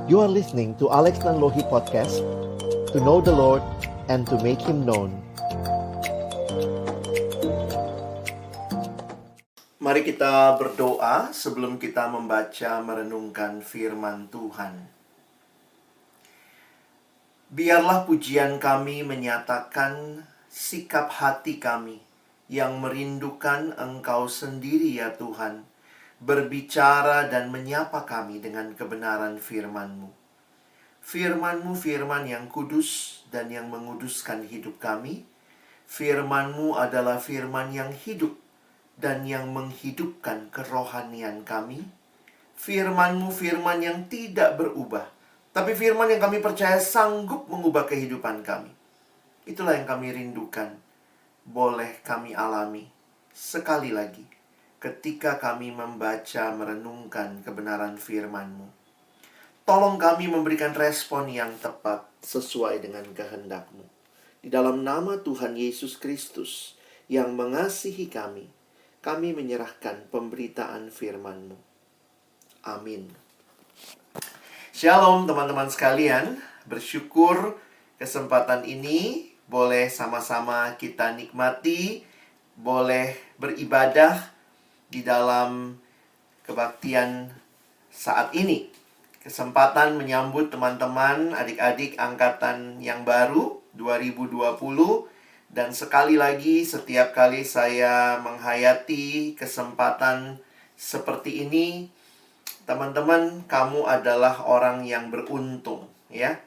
You are listening to Alex Nanlohi Podcast, to know the Lord and to make Him known. Mari kita berdoa sebelum kita membaca merenungkan firman Tuhan. Biarlah pujian kami menyatakan sikap hati kami yang merindukan Engkau sendiri ya Tuhan, berbicara dan menyapa kami dengan kebenaran firman-Mu. Firman-Mu firman yang kudus dan yang menguduskan hidup kami. Firman-Mu adalah firman yang hidup dan yang menghidupkan kerohanian kami. Firman-Mu firman yang tidak berubah, tapi firman yang kami percaya sanggup mengubah kehidupan kami. Itulah yang kami rindukan. Boleh kami alami sekali lagi ketika kami membaca, merenungkan kebenaran firman-Mu. Tolong kami memberikan respon yang tepat sesuai dengan kehendak-Mu. Di dalam nama Tuhan Yesus Kristus yang mengasihi kami, kami menyerahkan pemberitaan firman-Mu. Amin. Shalom teman-teman sekalian. Bersyukur kesempatan ini boleh sama-sama kita nikmati, boleh beribadah di dalam kebaktian saat ini. Kesempatan menyambut teman-teman, adik-adik angkatan yang baru 2020. Dan sekali lagi, setiap kali saya menghayati kesempatan seperti ini, teman-teman, kamu adalah orang yang beruntung, ya.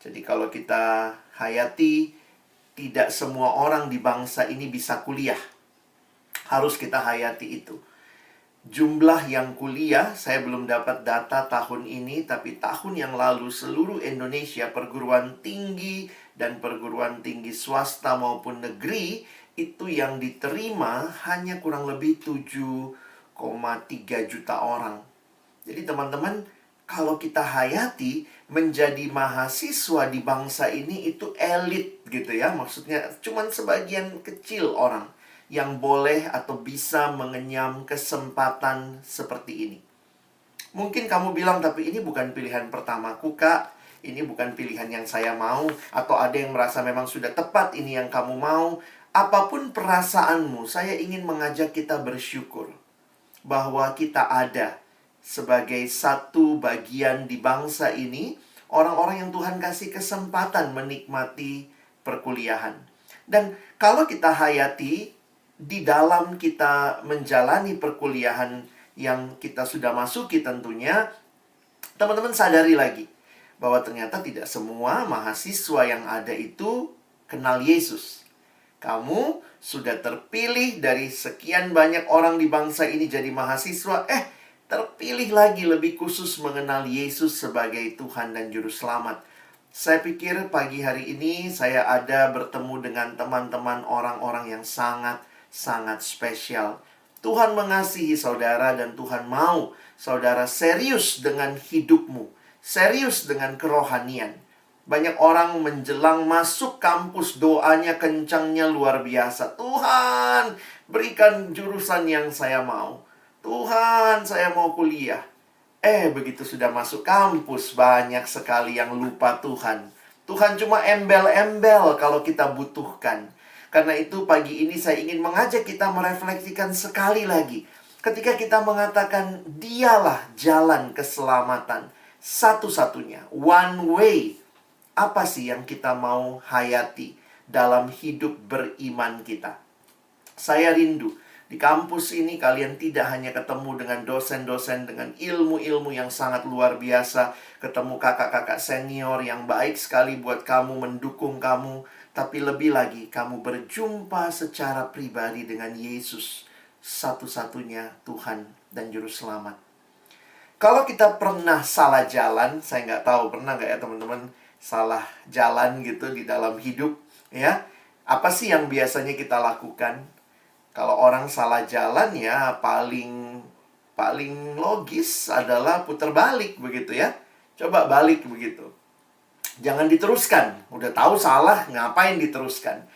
Jadi kalau kita hayati, tidak semua orang di bangsa ini bisa kuliah. Harus kita hayati itu. Jumlah yang kuliah, saya belum dapat data tahun ini, tapi tahun yang lalu seluruh Indonesia, perguruan tinggi dan perguruan tinggi swasta maupun negeri, itu yang diterima hanya kurang lebih 7,3 juta orang. Jadi teman-teman, kalau kita hayati, menjadi mahasiswa di bangsa ini itu elit gitu ya. Maksudnya cuman sebagian kecil orang yang boleh atau bisa mengenyam kesempatan seperti ini. Mungkin kamu bilang, tapi ini bukan pilihan pertamaku, Kak. Ini bukan pilihan yang saya mau. Atau ada yang merasa memang sudah tepat ini yang kamu mau. Apapun perasaanmu, saya ingin mengajak kita bersyukur bahwa kita ada sebagai satu bagian di bangsa ini, orang-orang yang Tuhan kasih kesempatan menikmati perkuliahan. Dan kalau kita hayati, di dalam kita menjalani perkuliahan yang kita sudah masuki tentunya, teman-teman sadari lagi bahwa ternyata tidak semua mahasiswa yang ada itu kenal Yesus. Kamu sudah terpilih dari sekian banyak orang di bangsa ini jadi mahasiswa, terpilih lagi lebih khusus mengenal Yesus sebagai Tuhan dan Juru Selamat. Saya pikir pagi hari ini saya ada bertemu dengan teman-teman orang-orang yang sangat spesial. Tuhan mengasihi saudara dan Tuhan mau saudara serius dengan hidupmu, serius dengan kerohanian. Banyak orang menjelang masuk kampus doanya kencangnya luar biasa. Tuhan, berikan jurusan yang saya mau. Tuhan, saya mau kuliah. Begitu sudah masuk kampus, banyak sekali yang lupa Tuhan. Tuhan cuma embel-embel kalau kita butuhkan. Karena itu pagi ini saya ingin mengajak kita merefleksikan sekali lagi. Ketika kita mengatakan dialah jalan keselamatan satu-satunya, one way. Apa sih yang kita mau hayati dalam hidup beriman kita? Saya rindu di kampus ini kalian tidak hanya ketemu dengan dosen-dosen dengan ilmu-ilmu yang sangat luar biasa, ketemu kakak-kakak senior yang baik sekali buat kamu, mendukung kamu, tapi lebih lagi kamu berjumpa secara pribadi dengan Yesus, satu-satunya Tuhan dan Juru Selamat. Kalau kita pernah salah jalan, saya nggak tahu pernah nggak ya teman-teman salah jalan gitu di dalam hidup, ya? Apa sih yang biasanya kita lakukan? Kalau orang salah jalan ya paling logis adalah putar balik begitu ya. Coba balik begitu. Jangan diteruskan. Udah tahu salah, ngapain diteruskan?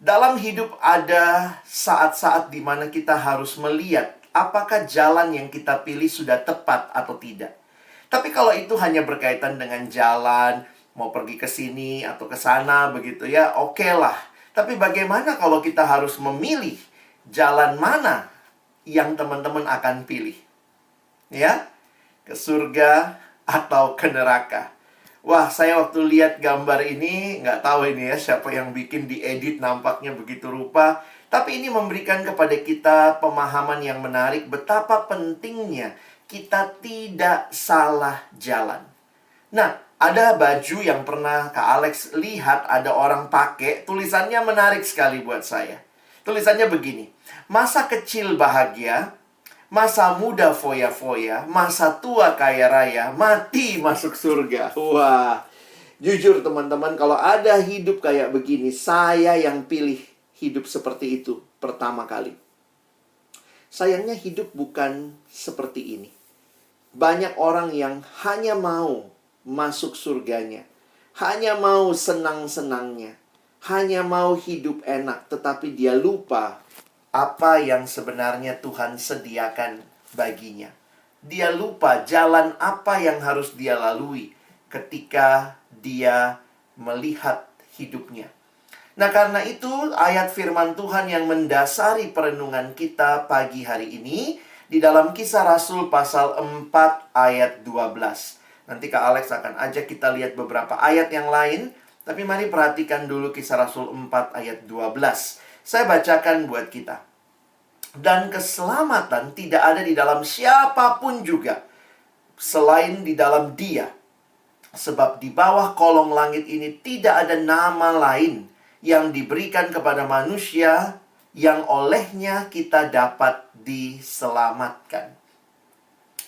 Dalam hidup ada saat-saat di mana kita harus melihat apakah jalan yang kita pilih sudah tepat atau tidak. Tapi kalau itu hanya berkaitan dengan jalan, mau pergi ke sini atau ke sana begitu ya, oke lah. Tapi bagaimana kalau kita harus memilih jalan mana yang teman-teman akan pilih? Ya, ke surga atau ke neraka? Wah, saya waktu lihat gambar ini, nggak tahu ini ya, siapa yang bikin diedit nampaknya begitu rupa. Tapi ini memberikan kepada kita pemahaman yang menarik betapa pentingnya kita tidak salah jalan. Nah, ada baju yang pernah Kak Alex lihat ada orang pakai, tulisannya menarik sekali buat saya. Tulisannya begini, masa kecil bahagia, masa muda foya-foya, masa tua kaya raya, mati masuk surga. Wah, jujur teman-teman, kalau ada hidup kayak begini, saya yang pilih hidup seperti itu pertama kali. Sayangnya hidup bukan seperti ini. Banyak orang yang hanya mau masuk surganya, hanya mau senang-senangnya, hanya mau hidup enak, tetapi dia lupa apa yang sebenarnya Tuhan sediakan baginya. Dia lupa jalan apa yang harus dia lalui ketika dia melihat hidupnya. Nah, karena itu ayat firman Tuhan yang mendasari perenungan kita pagi hari ini di dalam Kisah Rasul pasal 4 ayat 12. Nanti Kak Alex akan ajak kita lihat beberapa ayat yang lain, tapi mari perhatikan dulu Kisah Rasul 4 ayat 12. Saya bacakan buat kita. Dan keselamatan tidak ada di dalam siapapun juga selain di dalam Dia. Sebab di bawah kolong langit ini tidak ada nama lain yang diberikan kepada manusia yang olehnya kita dapat diselamatkan.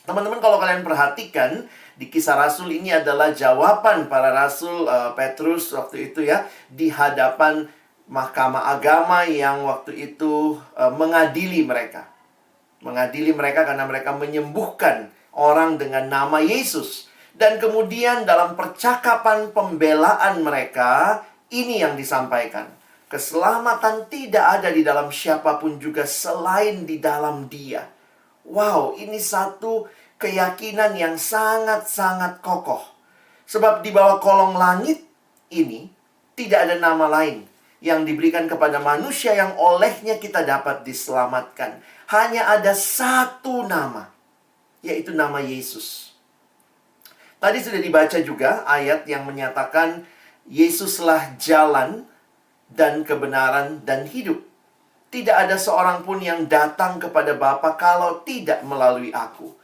Teman-teman, kalau kalian perhatikan, di Kisah Rasul ini adalah jawaban para rasul Petrus waktu itu ya, di hadapan mahkamah agama yang waktu itu mengadili mereka. Mengadili mereka karena mereka menyembuhkan orang dengan nama Yesus. Dan kemudian dalam percakapan pembelaan mereka, ini yang disampaikan. Keselamatan tidak ada di dalam siapapun juga selain di dalam Dia. Wow, ini satu keyakinan yang sangat-sangat kokoh. Sebab di bawah kolong langit ini tidak ada nama lain yang diberikan kepada manusia yang olehnya kita dapat diselamatkan. Hanya ada satu nama, yaitu nama Yesus. Tadi sudah dibaca juga ayat yang menyatakan Yesuslah jalan dan kebenaran dan hidup. Tidak ada seorang pun yang datang kepada Bapa kalau tidak melalui aku.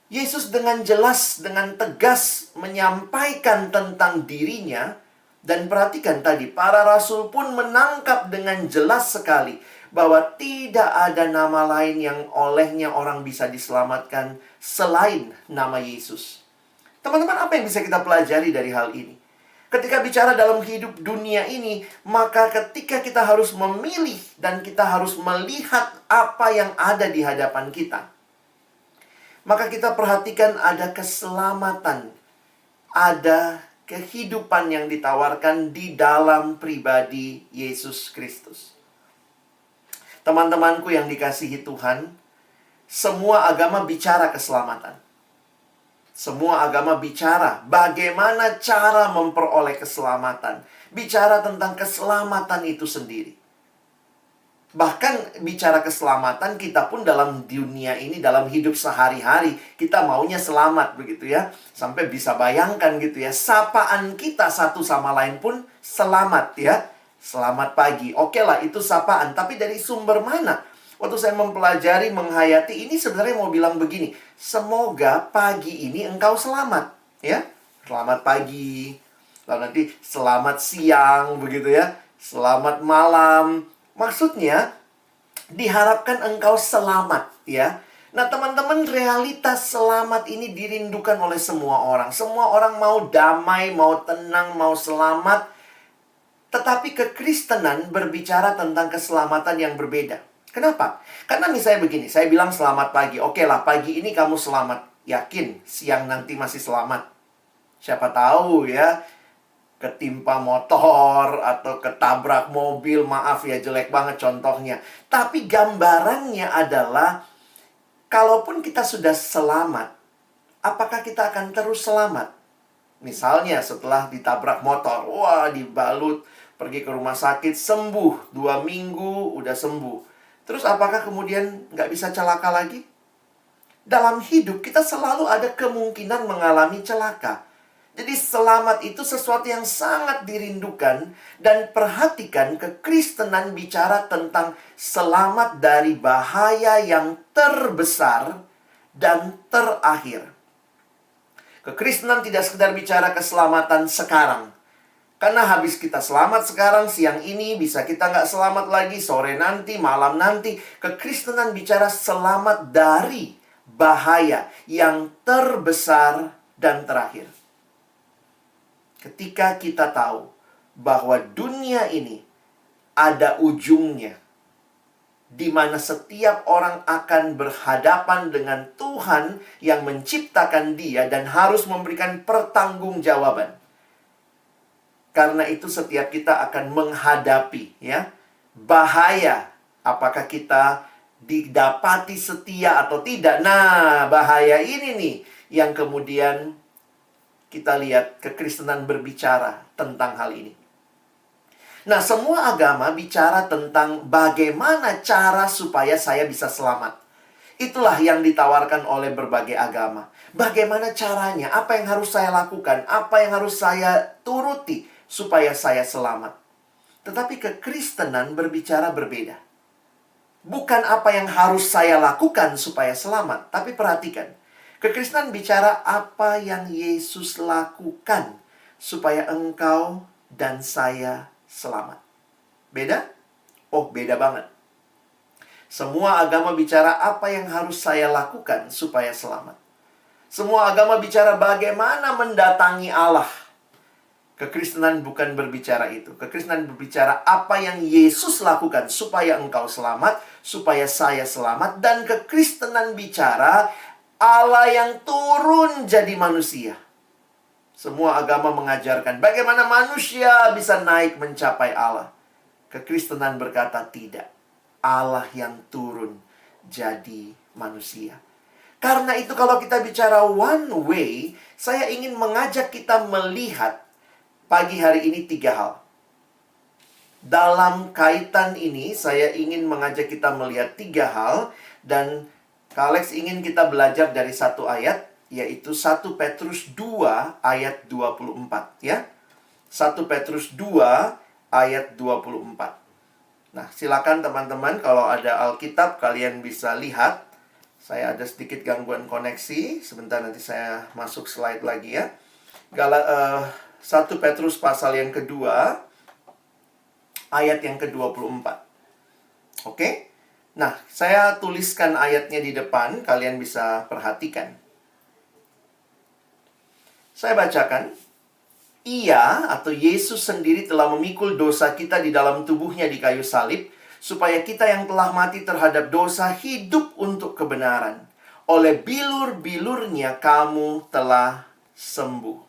Yesus dengan jelas, dengan tegas menyampaikan tentang dirinya. Dan perhatikan tadi, para rasul pun menangkap dengan jelas sekali bahwa tidak ada nama lain yang olehnya orang bisa diselamatkan selain nama Yesus. Teman-teman, apa yang bisa kita pelajari dari hal ini? Ketika bicara dalam hidup dunia ini, maka ketika kita harus memilih dan kita harus melihat apa yang ada di hadapan kita, maka kita perhatikan ada keselamatan, ada kehidupan yang ditawarkan di dalam pribadi Yesus Kristus. Teman-temanku yang dikasihi Tuhan, semua agama bicara keselamatan. Semua agama bicara bagaimana cara memperoleh keselamatan. Bicara tentang keselamatan itu sendiri. Bahkan bicara keselamatan, kita pun dalam dunia ini, dalam hidup sehari-hari, kita maunya selamat begitu ya. Sampai bisa bayangkan gitu ya, sapaan kita satu sama lain pun selamat ya. Selamat pagi. Oke lah, itu sapaan. Tapi dari sumber mana? Waktu saya mempelajari, menghayati, ini sebenarnya mau bilang begini, semoga pagi ini engkau selamat, ya. Selamat pagi, lalu nanti selamat siang, begitu ya. Selamat malam. Maksudnya, diharapkan engkau selamat, ya. Nah, teman-teman, realitas selamat ini dirindukan oleh semua orang. Semua orang mau damai, mau tenang, mau selamat. Tetapi kekristenan berbicara tentang keselamatan yang berbeda. Kenapa? Karena misalnya begini, saya bilang selamat pagi. Oke lah, pagi ini kamu selamat. Yakin, siang nanti masih selamat. Siapa tahu ya, ketimpa motor atau ketabrak mobil. Maaf ya, jelek banget contohnya. Tapi gambarannya adalah kalaupun kita sudah selamat, apakah kita akan terus selamat? Misalnya setelah ditabrak motor, wah dibalut, pergi ke rumah sakit, sembuh, 2 minggu udah sembuh. Terus apakah kemudian nggak bisa celaka lagi? Dalam hidup kita selalu ada kemungkinan mengalami celaka. Jadi selamat itu sesuatu yang sangat dirindukan. Dan perhatikan, kekristenan bicara tentang selamat dari bahaya yang terbesar dan terakhir. Kekristenan tidak sekedar bicara keselamatan sekarang. Karena habis kita selamat sekarang, siang ini, bisa kita nggak selamat lagi, sore nanti, malam nanti. Kekristenan bicara selamat dari bahaya yang terbesar dan terakhir. Ketika kita tahu bahwa dunia ini ada ujungnya, di mana setiap orang akan berhadapan dengan Tuhan yang menciptakan dia dan harus memberikan pertanggungjawaban. Karena itu setiap kita akan menghadapi bahaya. Apakah kita didapati setia atau tidak? Nah, bahaya ini nih yang kemudian kita lihat kekristenan berbicara tentang hal ini. Nah, semua agama bicara tentang bagaimana cara supaya saya bisa selamat. Itulah yang ditawarkan oleh berbagai agama. Bagaimana caranya? Apa yang harus saya lakukan? Apa yang harus saya turuti supaya saya selamat? Tetapi kekristenan berbicara berbeda. Bukan apa yang harus saya lakukan supaya selamat, tapi perhatikan. Kekristenan bicara apa yang Yesus lakukan supaya engkau dan saya selamat. Beda? Oh, beda banget. Semua agama bicara apa yang harus saya lakukan supaya selamat. Semua agama bicara bagaimana mendatangi Allah. Kekristenan bukan berbicara itu. Kekristenan berbicara apa yang Yesus lakukan supaya engkau selamat, supaya saya selamat. Dan kekristenan bicara Allah yang turun jadi manusia. Semua agama mengajarkan bagaimana manusia bisa naik mencapai Allah. Kekristenan berkata tidak. Allah yang turun jadi manusia. Karena itu kalau kita bicara one way, saya ingin mengajak kita melihat pagi hari ini 3 hal. Dalam kaitan ini, saya ingin mengajak kita melihat 3 hal. Dan Kak Alex ingin kita belajar dari satu ayat, yaitu 1 Petrus 2 ayat 24. 1 Petrus 2 ayat 24. Nah, silakan teman-teman, kalau ada Alkitab, kalian bisa lihat. Saya ada sedikit gangguan koneksi. Sebentar, nanti saya masuk slide lagi ya. 1 Petrus pasal yang kedua, ayat yang ke-24. Oke? Nah, saya tuliskan ayatnya di depan, kalian bisa perhatikan. Saya bacakan. Ia atau Yesus sendiri telah memikul dosa kita di dalam tubuhnya di kayu salib, supaya kita yang telah mati terhadap dosa hidup untuk kebenaran. Oleh bilur-bilurnya kamu telah sembuh.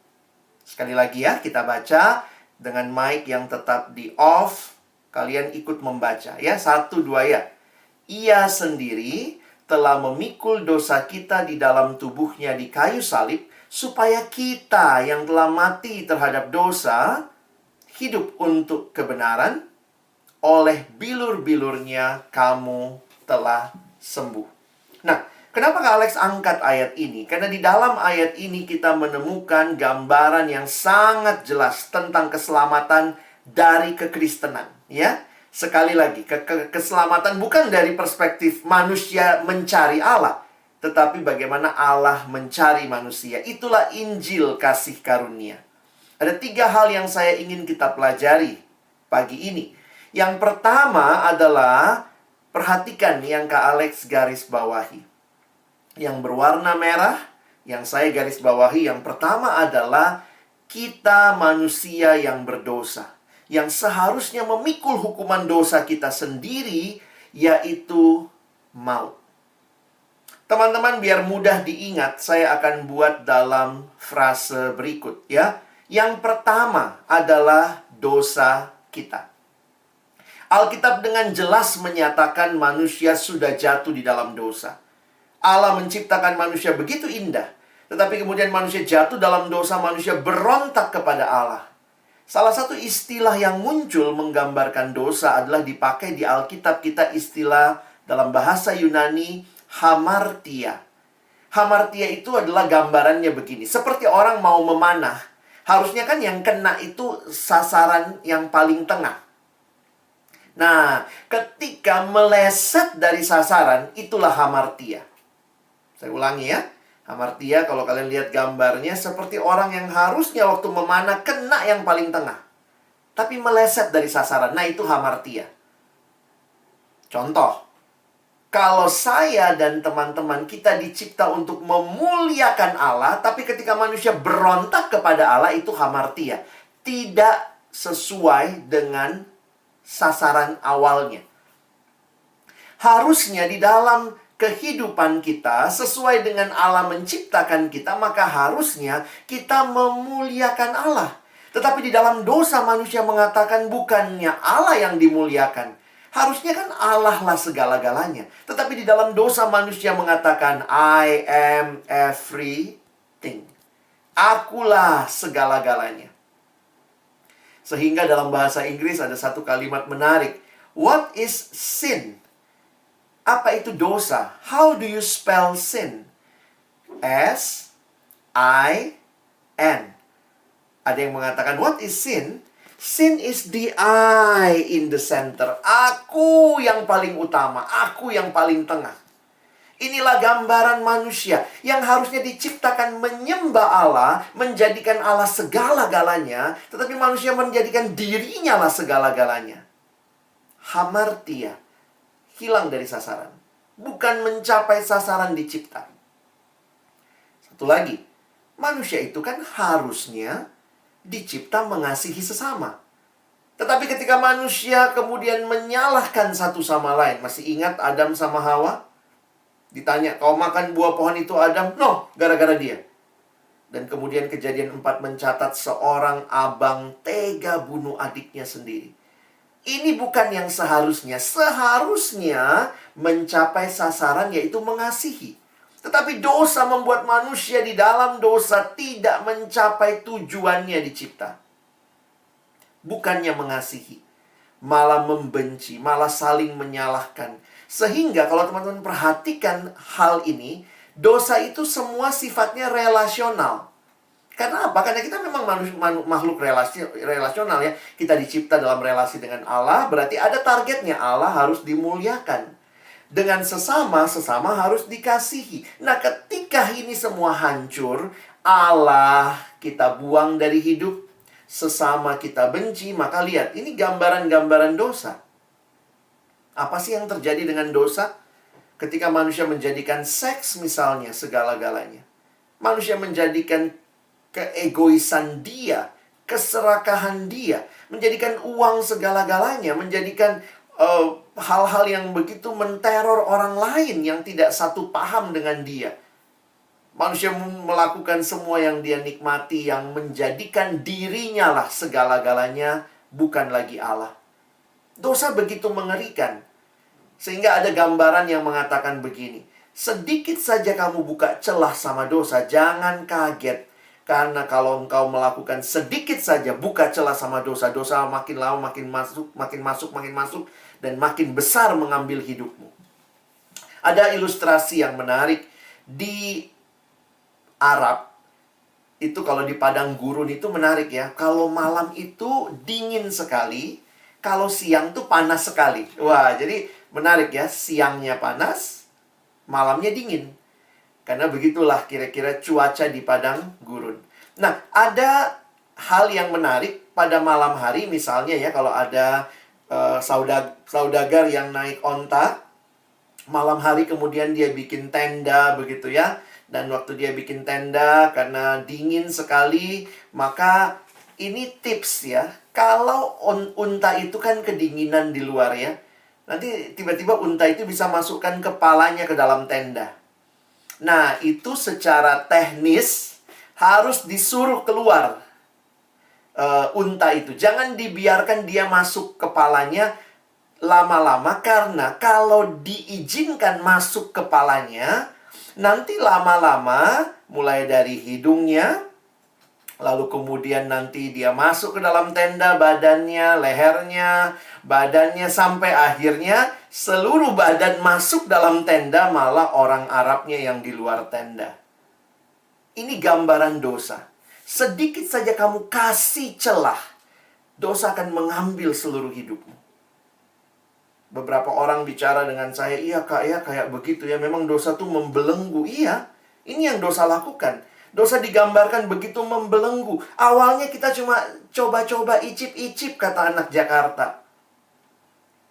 Sekali lagi ya, kita baca dengan mic yang tetap di off. Kalian ikut membaca ya, 1, 2 ya. Ia sendiri telah memikul dosa kita di dalam tubuhnya di kayu salib, supaya kita yang telah mati terhadap dosa hidup untuk kebenaran. Oleh bilur-bilurnya kamu telah sembuh. Nah, kenapa Kak Alex angkat ayat ini? Karena di dalam ayat ini kita menemukan gambaran yang sangat jelas tentang keselamatan dari kekristenan, ya. Sekali lagi, keselamatan bukan dari perspektif manusia mencari Allah, tetapi bagaimana Allah mencari manusia. Itulah Injil kasih karunia. Ada 3 hal yang saya ingin kita pelajari pagi ini. Yang pertama adalah, perhatikan yang Kak Alex garis bawahi. Yang berwarna merah, yang saya garis bawahi, yang pertama adalah kita manusia yang berdosa, yang seharusnya memikul hukuman dosa kita sendiri, yaitu maut. Teman-teman, biar mudah diingat, saya akan buat dalam frase berikut ya. Yang pertama adalah dosa kita. Alkitab dengan jelas menyatakan manusia sudah jatuh di dalam dosa. Allah menciptakan manusia begitu indah, tetapi kemudian manusia jatuh dalam dosa, manusia berontak kepada Allah. Salah satu istilah yang muncul menggambarkan dosa adalah dipakai di Alkitab kita, istilah dalam bahasa Yunani hamartia. Hamartia itu adalah gambarannya begini. Seperti orang mau memanah, harusnya kan yang kena itu sasaran yang paling tengah. Nah, ketika meleset dari sasaran, itulah hamartia. Saya ulangi ya. Hamartia, kalau kalian lihat gambarnya, seperti orang yang harusnya waktu memanah kena yang paling tengah, tapi meleset dari sasaran. Nah, itu hamartia. Contoh, kalau saya dan teman-teman kita dicipta untuk memuliakan Allah, tapi ketika manusia berontak kepada Allah, itu hamartia. Tidak sesuai dengan sasaran awalnya. Harusnya di dalam kehidupan kita, sesuai dengan Allah menciptakan kita, maka harusnya kita memuliakan Allah. Tetapi di dalam dosa manusia mengatakan bukannya Allah yang dimuliakan. Harusnya kan Allah lah segala-galanya. Tetapi di dalam dosa manusia mengatakan I am everything. Akulah segala-galanya. Sehingga dalam bahasa Inggris ada satu kalimat menarik. What is sin? Apa itu dosa? How do you spell sin? S-I-N. Ada yang mengatakan, what is sin? Sin is the I in the center. Aku yang paling utama. Aku yang paling tengah. Inilah gambaran manusia yang harusnya diciptakan menyembah Allah, menjadikan Allah segala-galanya, tetapi manusia menjadikan dirinya lah segala-galanya. Hamartia. Hilang dari sasaran. Bukan mencapai sasaran dicipta. Satu lagi. Manusia itu kan harusnya dicipta mengasihi sesama. Tetapi ketika manusia kemudian menyalahkan satu sama lain. Masih ingat Adam sama Hawa? Ditanya, kau makan buah pohon itu Adam? No, gara-gara dia. Dan kemudian Kejadian 4 mencatat seorang abang tega bunuh adiknya sendiri. Ini bukan yang seharusnya. Seharusnya mencapai sasaran, yaitu mengasihi. Tetapi dosa membuat manusia di dalam dosa tidak mencapai tujuannya dicipta. Bukannya mengasihi, malah membenci, malah saling menyalahkan. Sehingga kalau teman-teman perhatikan hal ini, dosa itu semua sifatnya relasional. Karena apa? Karena kita memang makhluk relasional ya. Kita dicipta dalam relasi dengan Allah, berarti ada targetnya. Allah harus dimuliakan. Dengan sesama harus dikasihi. Nah, ketika ini semua hancur, Allah kita buang dari hidup, sesama kita benci, maka lihat, ini gambaran-gambaran dosa. Apa sih yang terjadi dengan dosa? Ketika manusia menjadikan seks misalnya segala-galanya. Manusia menjadikan keegoisan dia, keserakahan dia, menjadikan uang segala-galanya, menjadikan hal-hal yang begitu menteror orang lain yang tidak satu paham dengan dia. Manusia melakukan semua yang dia nikmati, yang menjadikan dirinya lah segala-galanya, bukan lagi Allah. Dosa begitu mengerikan. Sehingga ada gambaran yang mengatakan begini, sedikit saja kamu buka celah sama dosa, jangan kaget. Karena kalau engkau melakukan sedikit saja buka celah sama dosa, dosa makin lama makin masuk, dan makin besar mengambil hidupmu. Ada ilustrasi yang menarik di Arab. Itu kalau di padang gurun itu menarik ya. Kalau malam itu dingin sekali, kalau siang tuh panas sekali. Wah, jadi menarik ya. Siangnya panas, malamnya dingin. Karena begitulah kira-kira cuaca di padang gurun. Nah, ada hal yang menarik pada malam hari. Misalnya ya, kalau ada saudagar yang naik onta, malam hari kemudian dia bikin tenda begitu ya. Dan waktu dia bikin tenda, karena dingin sekali, maka ini tips ya. Kalau unta itu kan kedinginan di luar ya. Nanti tiba-tiba unta itu bisa masukkan kepalanya ke dalam tenda. Nah, itu secara teknis harus disuruh keluar unta itu. Jangan dibiarkan dia masuk kepalanya lama-lama, karena kalau diizinkan masuk kepalanya, Nanti lama-lama, mulai dari hidungnya, lalu kemudian nanti dia masuk ke dalam tenda, badannya, lehernya, badannya, sampai akhirnya seluruh badan masuk dalam tenda, malah orang Arabnya yang di luar tenda. Ini gambaran dosa. Sedikit saja kamu kasih celah, dosa akan mengambil seluruh hidupmu. Beberapa orang bicara dengan saya, iya kak ya kayak begitu ya, memang dosa tuh membelenggu. Iya, ini yang dosa lakukan. Dosa digambarkan begitu membelenggu. Awalnya kita cuma coba-coba, icip-icip, kata anak Jakarta.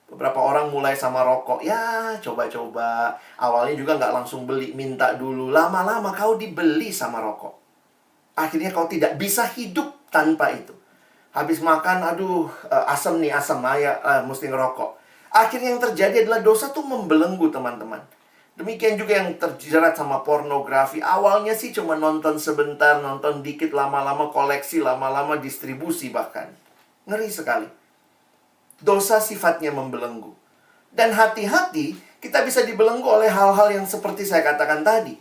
Beberapa orang mulai sama rokok. Ya, coba-coba. Awalnya juga nggak langsung beli, minta dulu. Lama-lama kau dibeli sama rokok. Akhirnya kau tidak bisa hidup tanpa itu. Habis makan, aduh, asam nih, asam. Mesti ngerokok. Akhirnya yang terjadi adalah dosa tuh membelenggu, teman-teman. Demikian juga yang terjerat sama pornografi. Awalnya sih cuma nonton sebentar, nonton dikit, lama-lama koleksi, lama-lama distribusi bahkan. Ngeri sekali. Dosa sifatnya membelenggu. Dan hati-hati, kita bisa dibelenggu oleh hal-hal yang seperti saya katakan tadi.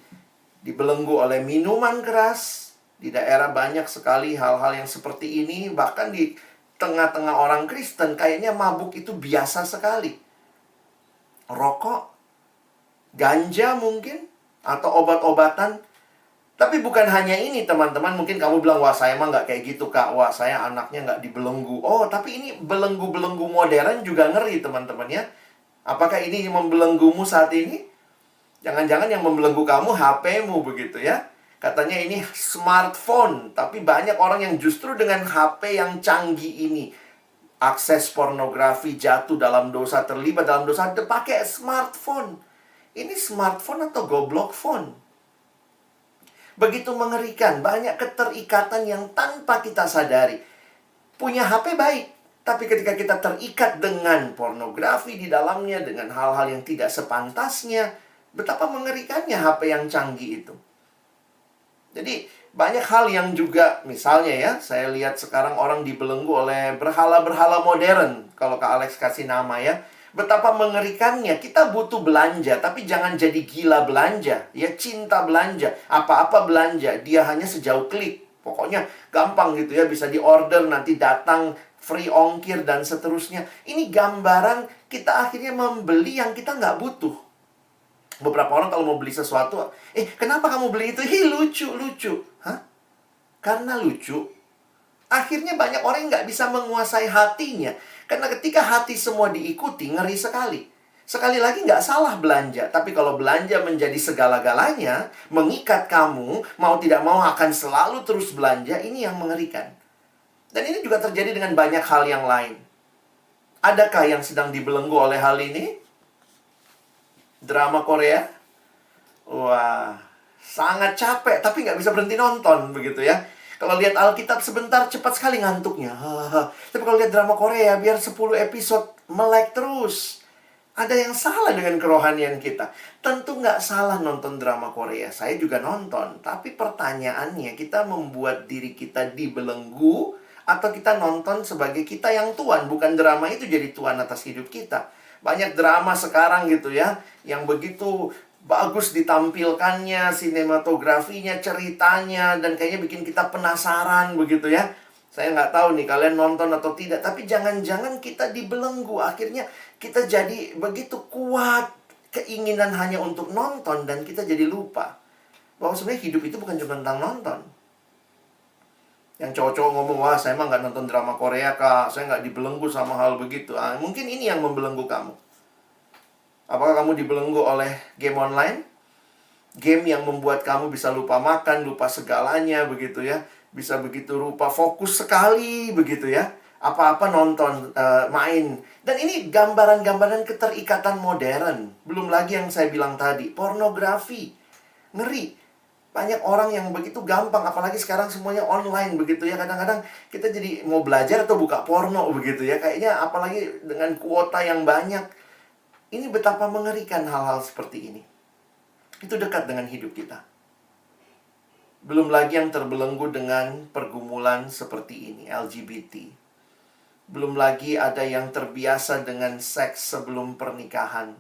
Dibelenggu oleh minuman keras. Di daerah banyak sekali hal-hal yang seperti ini. Bahkan di tengah-tengah orang Kristen, kayaknya mabuk itu biasa sekali. Rokok, ganja mungkin, atau obat-obatan. Tapi bukan hanya ini, teman-teman. Mungkin kamu bilang, wah saya mah nggak kayak gitu kak. Wah saya anaknya nggak dibelenggu. Oh, tapi ini belenggu-belenggu modern juga ngeri, teman-teman ya. Apakah ini yang membelenggumu saat ini? Jangan-jangan yang membelenggu kamu HP-mu begitu ya. Katanya ini smartphone. Tapi banyak orang yang justru dengan HP yang canggih ini, akses pornografi, jatuh dalam dosa, terlibat dalam dosa, pakai smartphone. Ini smartphone atau goblok phone? Begitu mengerikan, banyak keterikatan yang tanpa kita sadari. Punya HP baik, tapi ketika kita terikat dengan pornografi di dalamnya, dengan hal-hal yang tidak sepantasnya, betapa mengerikannya HP yang canggih itu. Jadi, banyak hal yang juga, misalnya ya, saya lihat sekarang orang dibelenggu oleh berhala-berhala modern. Kalau Kak Alex kasih nama ya. Betapa mengerikannya. Kita butuh belanja, tapi jangan jadi gila belanja. Ya, cinta belanja. Apa-apa belanja. Dia hanya sejauh klik. Pokoknya gampang gitu ya. Bisa diorder, nanti datang, free ongkir, dan seterusnya. Ini gambaran kita akhirnya membeli yang kita nggak butuh. Beberapa orang kalau mau beli sesuatu, kenapa kamu beli itu? Lucu. Hah? Karena lucu. Akhirnya banyak orang yang nggak bisa menguasai hatinya. Karena ketika hati semua diikuti, ngeri sekali. Sekali lagi nggak salah belanja. Tapi kalau belanja menjadi segala-galanya, mengikat kamu, mau tidak mau akan selalu terus belanja, ini yang mengerikan. Dan ini juga terjadi dengan banyak hal yang lain. Adakah yang sedang dibelenggu oleh hal ini? Drama Korea? Wah, sangat capek, tapi nggak bisa berhenti nonton, begitu ya. Kalau lihat Alkitab sebentar, cepat sekali ngantuknya. Tapi kalau lihat drama Korea, biar 10 episode, melek terus. Ada yang salah dengan kerohanian kita. Tentu nggak salah nonton drama Korea. Saya juga nonton. Tapi pertanyaannya, kita membuat diri kita dibelenggu, atau kita nonton sebagai kita yang tuan, bukan drama itu jadi tuan atas hidup kita. Banyak drama sekarang gitu ya, yang begitu bagus ditampilkannya, sinematografinya, ceritanya, dan kayaknya bikin kita penasaran begitu ya. Saya nggak tahu nih kalian nonton atau tidak, tapi jangan-jangan kita dibelenggu. Akhirnya kita jadi begitu kuat keinginan hanya untuk nonton, dan kita jadi lupa bahwa sebenarnya hidup itu bukan cuma tentang nonton. Yang cowok-cowok ngomong, wah saya mah nggak nonton drama Korea kak, saya nggak dibelenggu sama hal begitu. Mungkin ini yang membelenggu kamu. Apakah kamu dibelenggu oleh game online? Game yang membuat kamu bisa lupa makan, lupa segalanya begitu ya. Bisa begitu rupa, fokus sekali begitu ya. Apa-apa nonton, main. Dan ini gambaran-gambaran keterikatan modern. Belum lagi yang saya bilang tadi, pornografi. Ngeri. Banyak orang yang begitu gampang, apalagi sekarang semuanya online begitu ya. Kadang-kadang kita jadi mau belajar atau buka porno begitu ya. Kayaknya apalagi dengan kuota yang banyak. Ini betapa mengerikan hal-hal seperti ini. Itu dekat dengan hidup kita. Belum lagi yang terbelenggu dengan pergumulan seperti ini, LGBT. Belum lagi ada yang terbiasa dengan seks sebelum pernikahan.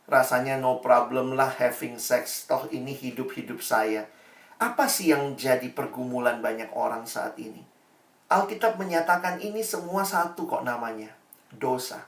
rasanya no problem lah having sex. Toh ini hidup-hidup saya. Apa sih yang jadi pergumulan banyak orang saat ini? Alkitab menyatakan ini semua satu kok namanya. Dosa.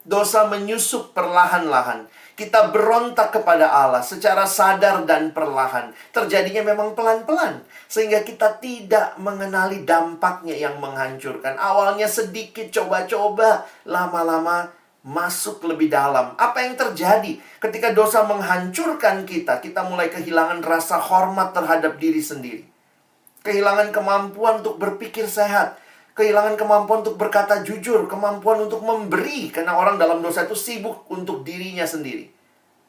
Dosa menyusup perlahan-lahan. Kita berontak kepada Allah secara sadar dan perlahan. Terjadinya memang pelan-pelan. Sehingga kita tidak mengenali dampaknya yang menghancurkan. Awalnya sedikit coba-coba. Lama-lama masuk lebih dalam. Apa yang terjadi? Ketika dosa menghancurkan kita, kita mulai kehilangan rasa hormat terhadap diri sendiri. Kehilangan kemampuan untuk berpikir sehat. Kehilangan kemampuan untuk berkata jujur, kemampuan untuk memberi. Karena orang dalam dosa itu sibuk untuk dirinya sendiri.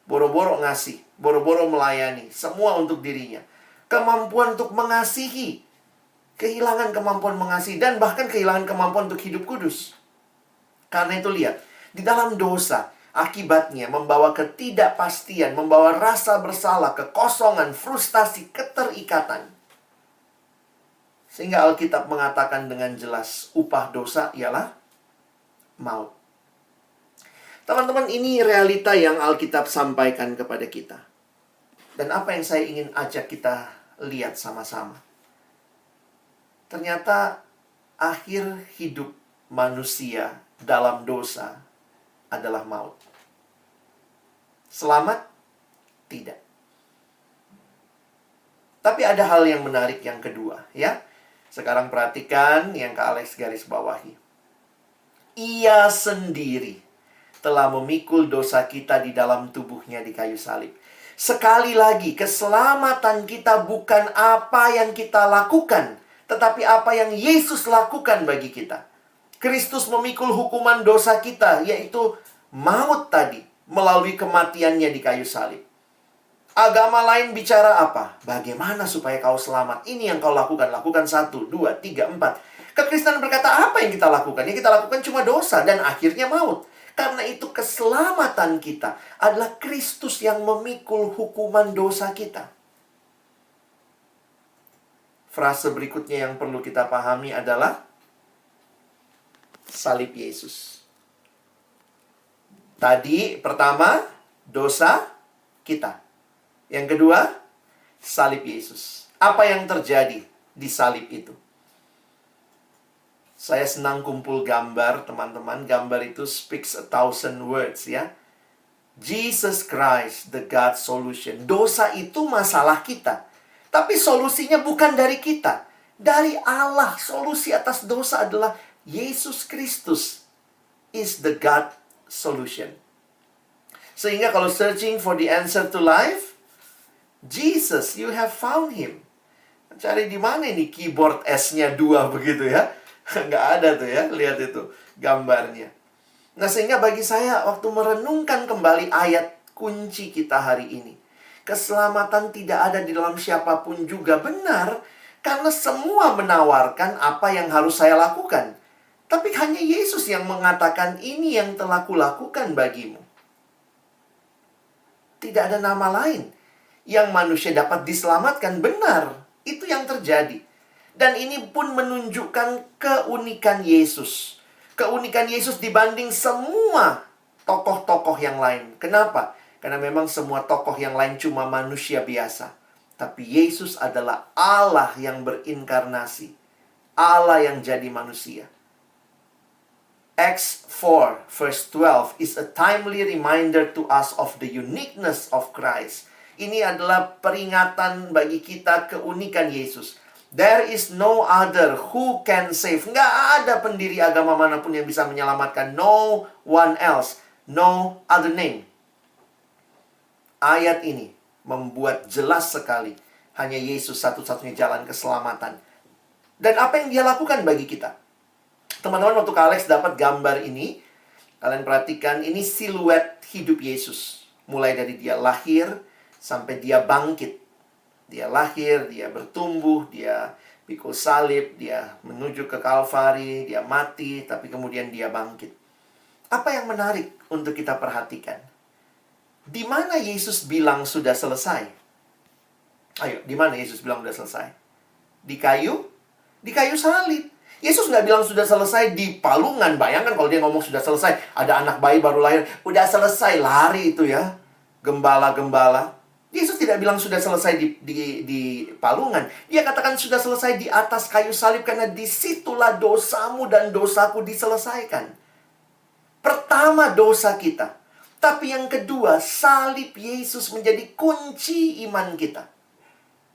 Boro-boro ngasih, boro-boro melayani, semua untuk dirinya. Kemampuan untuk mengasihi. Kehilangan kemampuan mengasihi dan bahkan kehilangan kemampuan untuk hidup kudus. Karena itu lihat, di dalam dosa, akibatnya membawa ketidakpastian, membawa rasa bersalah, kekosongan, frustasi, keterikatan. Sehingga Alkitab mengatakan dengan jelas, upah dosa ialah maut. Teman-teman, ini realita yang Alkitab sampaikan kepada kita. Dan apa yang saya ingin ajak kita lihat sama-sama. Ternyata akhir hidup manusia dalam dosa adalah maut. Selamat? Tidak. Tapi ada hal yang menarik yang kedua, ya. Sekarang perhatikan yang Kak Alex garis bawahi. Ia sendiri telah memikul dosa kita di dalam tubuhnya di kayu salib. Sekali lagi, keselamatan kita bukan apa yang kita lakukan, tetapi apa yang Yesus lakukan bagi kita. Kristus memikul hukuman dosa kita, yaitu maut tadi, melalui kematiannya di kayu salib. Agama lain bicara apa? Bagaimana supaya kau selamat? Ini yang kau lakukan. Lakukan 1, 2, 3, 4. Kekristenan berkata apa yang kita lakukan? Yang kita lakukan cuma dosa dan akhirnya maut. Karena itu keselamatan kita adalah Kristus yang memikul hukuman dosa kita. Frase berikutnya yang perlu kita pahami adalah salib Yesus. Tadi pertama, dosa kita. Yang kedua, salib Yesus. Apa yang terjadi di salib itu? Saya senang kumpul gambar, teman-teman. Gambar itu speaks 1,000 words, ya. Jesus Christ, the God solution. Dosa itu masalah kita. Tapi solusinya bukan dari kita. Dari Allah. Solusi atas dosa adalah Yesus Kristus is the God solution. Sehingga kalau searching for the answer to life, Jesus, you have found him. Cari di mana ini keyboard S-nya 2 begitu ya? Nggak ada tuh ya, lihat itu gambarnya. Nah, sehingga bagi saya waktu merenungkan kembali ayat kunci kita hari ini, keselamatan tidak ada di dalam siapapun juga benar, karena semua menawarkan apa yang harus saya lakukan. Tapi hanya Yesus yang mengatakan ini yang telah kulakukan bagimu. Tidak ada nama lain yang manusia dapat diselamatkan. Benar, itu yang terjadi. Dan ini pun menunjukkan keunikan Yesus. Keunikan Yesus dibanding semua tokoh-tokoh yang lain. Kenapa? Karena memang semua tokoh yang lain cuma manusia biasa. Tapi Yesus adalah Allah yang berinkarnasi. Allah yang jadi manusia. Acts 4 verse 12 is a timely reminder to us of the uniqueness of Christ. Ini adalah peringatan bagi kita keunikan Yesus. There is no other who can save. Nggak ada pendiri agama manapun yang bisa menyelamatkan. No one else. No other name. Ayat ini membuat jelas sekali. Hanya Yesus satu-satunya jalan keselamatan. Dan apa yang dia lakukan bagi kita? Teman-teman, waktu Kak Alex dapat gambar ini, kalian perhatikan ini siluet hidup Yesus. Mulai dari dia lahir sampai dia bangkit. Dia lahir, dia bertumbuh, dia pikul salib, dia menuju ke Kalvari, dia mati, tapi kemudian dia bangkit. Apa yang menarik untuk kita perhatikan? Di mana Yesus bilang sudah selesai? Ayo, di mana Yesus bilang sudah selesai? Di kayu? Di kayu salib. Yesus nggak bilang sudah selesai di palungan. Bayangkan kalau dia ngomong sudah selesai, ada anak bayi baru lahir, udah selesai, lari itu ya. Gembala-gembala. Yesus tidak bilang sudah selesai di palungan. Dia katakan sudah selesai di atas kayu salib, karena disitulah dosamu dan dosaku diselesaikan. Pertama, dosa kita. Tapi yang kedua, salib Yesus menjadi kunci iman kita.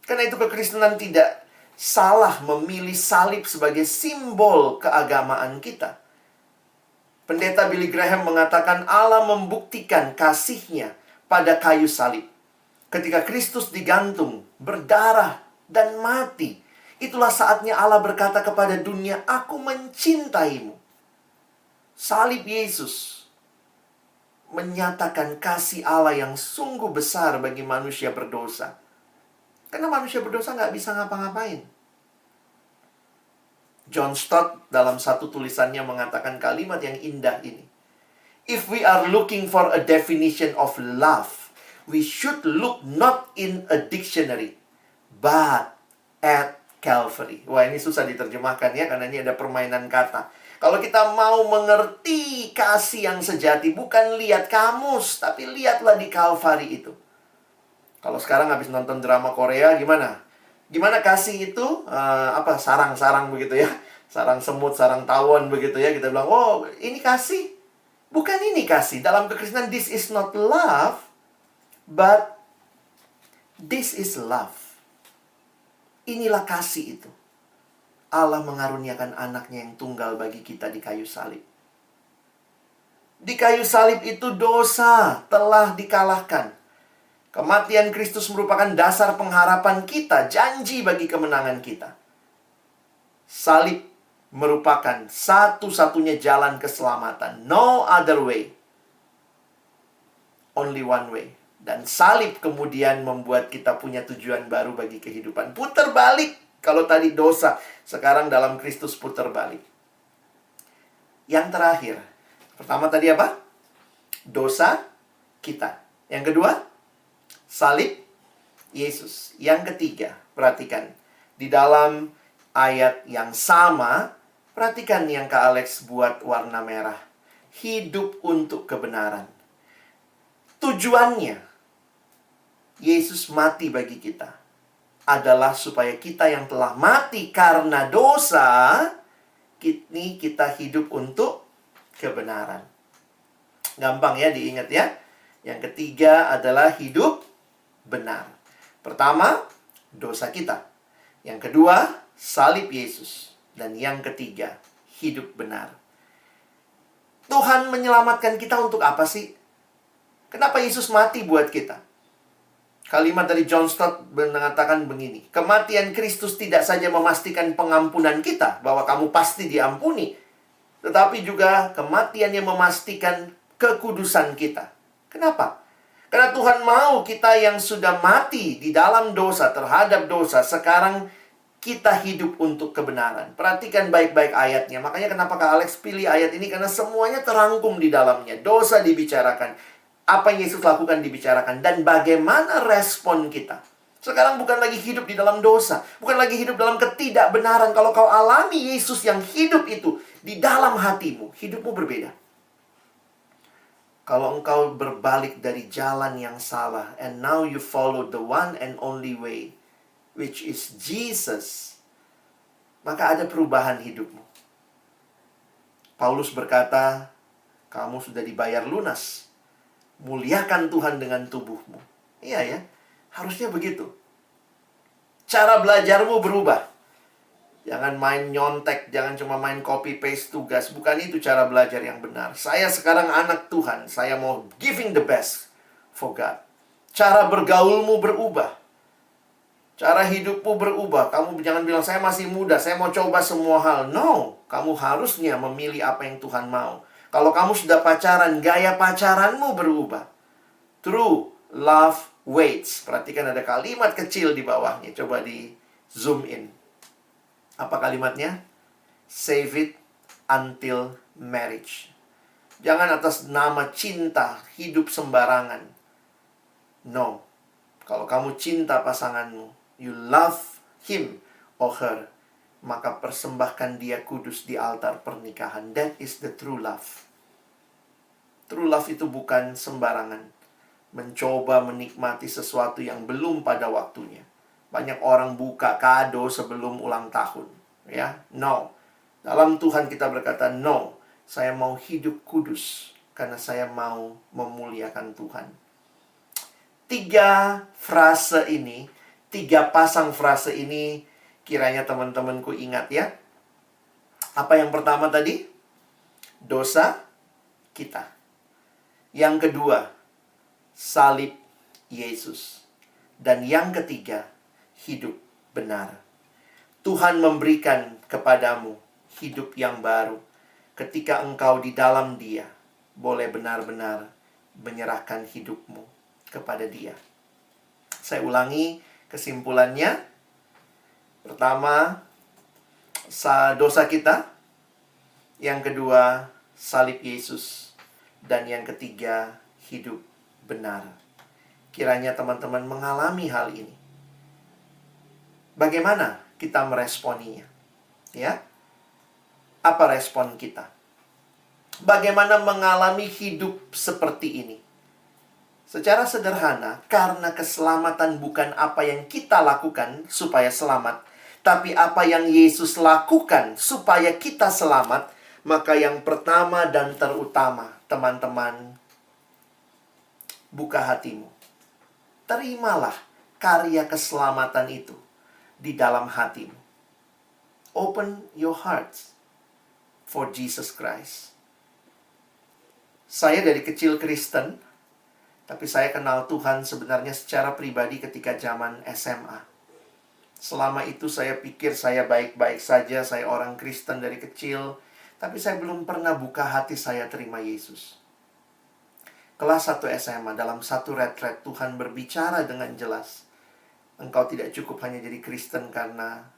Karena itu kekristenan tidak salah memilih salib sebagai simbol keagamaan kita. Pendeta Billy Graham mengatakan Allah membuktikan kasih-Nya pada kayu salib. Ketika Kristus digantung, berdarah, dan mati, itulah saatnya Allah berkata kepada dunia, "Aku mencintaimu." Salib Yesus menyatakan kasih Allah yang sungguh besar bagi manusia berdosa. Karena manusia berdosa nggak bisa ngapa-ngapain. John Stott dalam satu tulisannya mengatakan kalimat yang indah ini. If we are looking for a definition of love, we should look not in a dictionary, but at Calvary. Wah, ini susah diterjemahkan ya, karena ini ada permainan kata. Kalau kita mau mengerti kasih yang sejati, bukan lihat kamus, tapi lihatlah di Calvary itu. Kalau sekarang habis nonton drama Korea, gimana? Gimana kasih itu? Sarang-sarang begitu ya. Sarang semut, sarang tawon begitu ya. Kita bilang, oh ini kasih. Bukan ini kasih. Dalam kekristenan, this is not love, but this is love. Inilah kasih itu. Allah mengaruniakan anaknya yang tunggal bagi kita di kayu salib. Di kayu salib itu dosa telah dikalahkan. Kematian Kristus merupakan dasar pengharapan kita, janji bagi kemenangan kita. Salib merupakan satu-satunya jalan keselamatan. No other way. Only one way. Dan salib kemudian membuat kita punya tujuan baru bagi kehidupan. Putar balik. Kalau tadi dosa, sekarang dalam Kristus putar balik. Yang terakhir. Pertama tadi apa? Dosa kita. Yang kedua, salib Yesus. Yang ketiga, perhatikan. Di dalam ayat yang sama, perhatikan yang Kak Alex buat warna merah. Hidup untuk kebenaran. Tujuannya, Yesus mati bagi kita adalah supaya kita yang telah mati karena dosa, kini kita hidup untuk kebenaran. Gampang ya diingat ya. Yang ketiga adalah hidup benar. Pertama, dosa kita. Yang kedua, salib Yesus. Dan yang ketiga, hidup benar. Tuhan menyelamatkan kita untuk apa sih? Kenapa Yesus mati buat kita? Kalimat dari John Stott mengatakan begini. Kematian Kristus tidak saja memastikan pengampunan kita, bahwa kamu pasti diampuni, tetapi juga kematiannya memastikan kekudusan kita. Kenapa? Karena Tuhan mau kita yang sudah mati di dalam dosa, terhadap dosa, sekarang kita hidup untuk kebenaran. Perhatikan baik-baik ayatnya. Makanya kenapa Kak Alex pilih ayat ini, karena semuanya terangkum di dalamnya. Dosa dibicarakan, apa yang Yesus lakukan dibicarakan, dan bagaimana respon kita. Sekarang bukan lagi hidup di dalam dosa, bukan lagi hidup dalam ketidakbenaran. Kalau kau alami Yesus yang hidup itu di dalam hatimu, hidupmu berbeda. Kalau engkau berbalik dari jalan yang salah, and now you follow the one and only way, which is Jesus, maka ada perubahan hidupmu. Paulus berkata, kamu sudah dibayar lunas. Muliakan Tuhan dengan tubuhmu. Iya ya, harusnya begitu. Cara belajarmu berubah. Jangan main nyontek, jangan cuma main copy paste tugas. Bukan itu cara belajar yang benar. Saya sekarang anak Tuhan, saya mau giving the best for God. Cara bergaulmu berubah. Cara hidupmu berubah. Kamu jangan bilang, saya masih muda, saya mau coba semua hal. No, kamu harusnya memilih apa yang Tuhan mau. Kalau kamu sudah pacaran, gaya pacaranmu berubah. True love waits. Perhatikan ada kalimat kecil di bawahnya. Coba di zoom in. Apa kalimatnya? Save it until marriage. Jangan atas nama cinta hidup sembarangan. No. Kalau kamu cinta pasanganmu, you love him or her, maka persembahkan dia kudus di altar pernikahan. That is the true love. True love itu bukan sembarangan mencoba menikmati sesuatu yang belum pada waktunya. Banyak orang buka kado sebelum ulang tahun, ya. No. Dalam Tuhan kita berkata, no. Saya mau hidup kudus karena saya mau memuliakan Tuhan. 3 frase ini, 3 pasang frase ini kiranya teman-temanku ingat ya. Apa yang pertama tadi? Dosa kita. Yang kedua, salib Yesus. Dan yang ketiga, hidup benar. Tuhan memberikan kepadamu hidup yang baru ketika engkau di dalam Dia boleh benar-benar menyerahkan hidupmu kepada Dia. Saya ulangi kesimpulannya. Pertama, dosa kita. Yang kedua, salib Yesus. Dan yang ketiga, hidup benar. Kiranya teman-teman mengalami hal ini. Bagaimana kita meresponinya? Ya? Apa respon kita? Bagaimana mengalami hidup seperti ini? Secara sederhana, karena keselamatan bukan apa yang kita lakukan supaya selamat, tapi apa yang Yesus lakukan supaya kita selamat, maka yang pertama dan terutama, teman-teman, buka hatimu. Terimalah karya keselamatan itu di dalam hatimu. Open your hearts for Jesus Christ. Saya dari kecil Kristen, tapi saya kenal Tuhan sebenarnya secara pribadi ketika zaman SMA. Selama itu saya pikir saya baik-baik saja, saya orang Kristen dari kecil, tapi saya belum pernah buka hati saya terima Yesus. Kelas 1 SMA, dalam satu retret, Tuhan berbicara dengan jelas. Engkau tidak cukup hanya jadi Kristen karena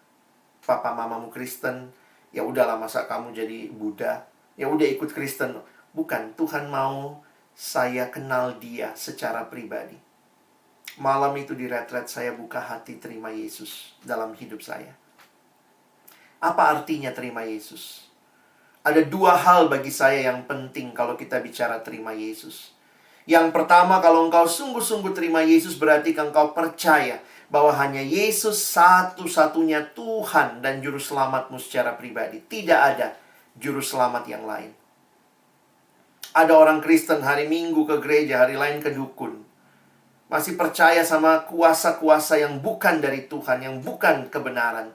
papa mamamu Kristen, ya udahlah masa kamu jadi Buddha, ya udah ikut Kristen. Bukan, Tuhan mau saya kenal Dia secara pribadi. Malam itu di retret saya buka hati terima Yesus dalam hidup saya. Apa artinya terima Yesus? Ada 2 hal bagi saya yang penting kalau kita bicara terima Yesus. Yang pertama, kalau engkau sungguh-sungguh terima Yesus, berarti engkau percaya bahwa hanya Yesus satu-satunya Tuhan dan Juru Selamatmu secara pribadi. Tidak ada Juru Selamat yang lain. Ada orang Kristen hari Minggu ke gereja, hari lain ke dukun. Masih percaya sama kuasa-kuasa yang bukan dari Tuhan, yang bukan kebenaran.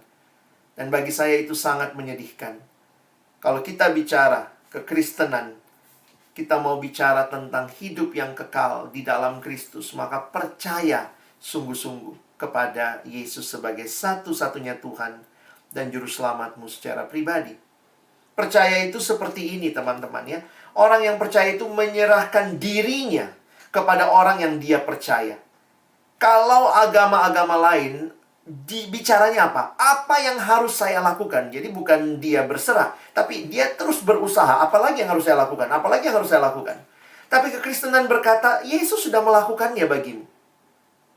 Dan bagi saya itu sangat menyedihkan. Kalau kita bicara kekristenan, kita mau bicara tentang hidup yang kekal di dalam Kristus, maka percaya sungguh-sungguh kepada Yesus sebagai satu-satunya Tuhan dan Juru Selamatmu secara pribadi. Percaya itu seperti ini, teman-teman ya. Orang yang percaya itu menyerahkan dirinya kepada orang yang dia percaya. Kalau agama-agama lain, bicaranya apa? Apa yang harus saya lakukan? Jadi bukan dia berserah, tapi dia terus berusaha. Apalagi yang harus saya lakukan? Apalagi yang harus saya lakukan? Tapi kekristenan berkata, Yesus sudah melakukannya bagimu.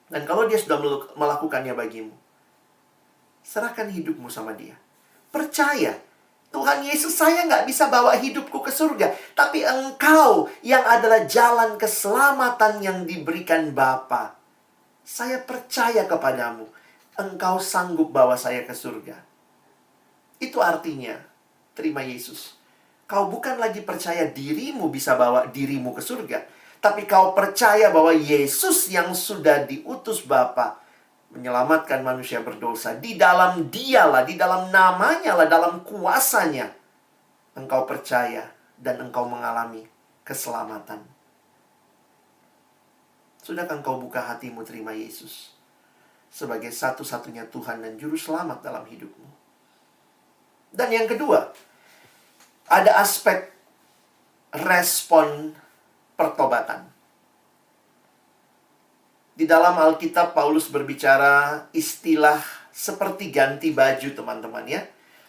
Dan kalau dia sudah melakukannya bagimu, serahkan hidupmu sama Dia. Percaya, Tuhan Yesus, saya nggak bisa bawa hidupku ke surga, tapi Engkau yang adalah jalan keselamatan yang diberikan Bapa. Saya percaya kepadamu. Engkau sanggup bawa saya ke surga. Itu artinya, terima Yesus. Kau bukan lagi percaya dirimu bisa bawa dirimu ke surga, tapi kau percaya bahwa Yesus yang sudah diutus Bapa menyelamatkan manusia berdosa. Di dalam Dialah, di dalam namanya lah, dalam kuasanya, engkau percaya dan engkau mengalami keselamatan. Sudahkah engkau buka hatimu terima Yesus sebagai satu-satunya Tuhan dan Juru Selamat dalam hidupmu? Dan yang kedua, ada aspek respon pertobatan. Di dalam Alkitab, Paulus berbicara istilah seperti ganti baju, teman-teman ya.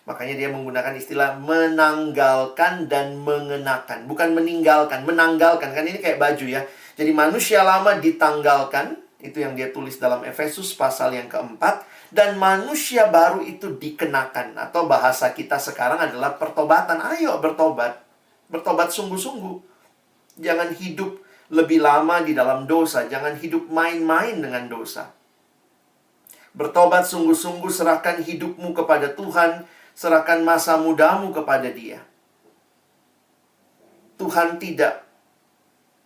Makanya dia menggunakan istilah menanggalkan dan mengenakan. Bukan meninggalkan, menanggalkan. Kan ini kayak baju ya. Jadi manusia lama ditanggalkan, Itu yang dia tulis dalam Efesus pasal yang keempat. Dan manusia baru itu dikenakan. Atau bahasa kita sekarang adalah pertobatan. Ayo bertobat. Bertobat sungguh-sungguh. Jangan hidup lebih lama di dalam dosa. Jangan hidup main-main dengan dosa. Bertobat sungguh-sungguh, serahkan hidupmu kepada Tuhan. Serahkan masa mudamu kepada Dia. Tuhan tidak